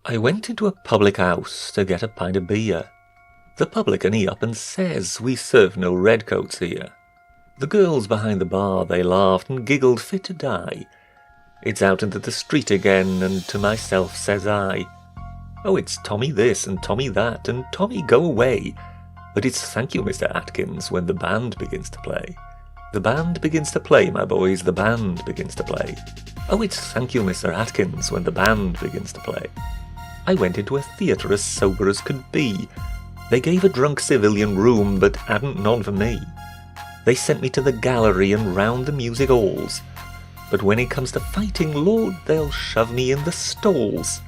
I went into a public house to get a pint of beer. The publican he up and says, "We serve no redcoats here." The girls behind the bar, they laughed and giggled fit to die. It's out into the street again, and to myself says I, "Oh, it's Tommy this and Tommy that, and Tommy go away." But it's "Thank you, Mr. Atkins," when the band begins to play. The band begins to play, my boys, the band begins to play. Oh, it's "Thank you, Mr. Atkins," when the band begins to play. I went into a theatre as sober as could be. They gave a drunk civilian room, but hadn't none for me. They sent me to the gallery and round the music halls. But when it comes to fighting, Lord, they'll shove me in the stalls.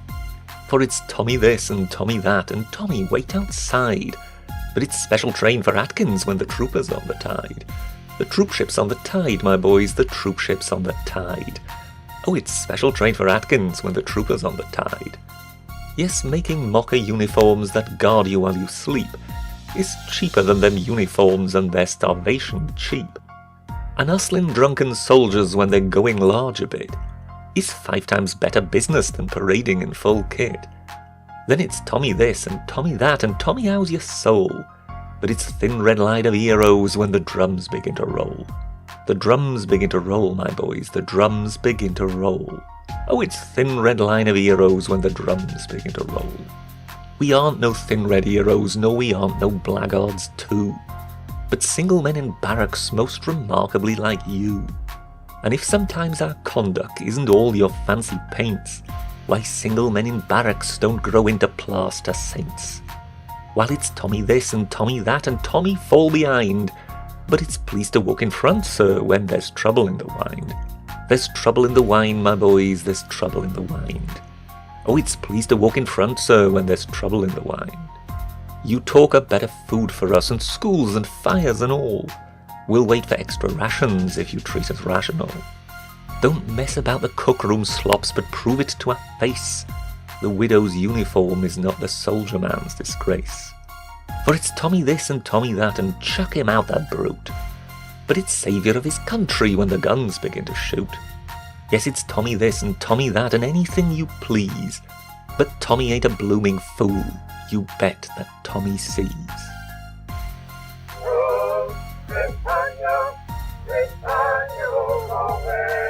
For it's Tommy this and Tommy that, and Tommy wait outside. But it's special train for Atkins when the trooper's on the tide. The troop ship's on the tide, my boys, the troop ship's on the tide. Oh, it's special train for Atkins when the trooper's on the tide. Yes, making mocker uniforms that guard you while you sleep is cheaper than them uniforms and their starvation cheap. And hustling drunken soldiers when they're going large a bit is 5 times better business than parading in full kit. Then it's Tommy this and Tommy that, and Tommy how's your soul? But it's thin red line of heroes when the drums begin to roll. The drums begin to roll, my boys, the drums begin to roll. Oh, it's thin red line of heroes when the drums begin to roll. We aren't no thin red heroes, no we aren't no blackguards too, but single men in barracks most remarkably like you. And if sometimes our conduct isn't all your fancy paints, why single men in barracks don't grow into plaster saints. While it's Tommy this and Tommy that and Tommy fall behind, but it's pleased to walk in front, sir, when there's trouble in the wind. There's trouble in the wine, my boys, there's trouble in the wind. Oh, it's pleased to walk in front, sir, when there's trouble in the wind. You talk of better food for us, and schools and fires and all. We'll wait for extra rations if you treat us rational. Don't mess about the cookroom slops, but prove it to our face. The widow's uniform is not the soldier man's disgrace. For it's Tommy this and Tommy that, and chuck him out, that brute. But it's saviour of his country when the guns begin to shoot. Yes, it's Tommy this and Tommy that, and anything you please. But Tommy ain't a blooming fool, you bet that Tommy sees. Oh, Britannia, Britannia, away.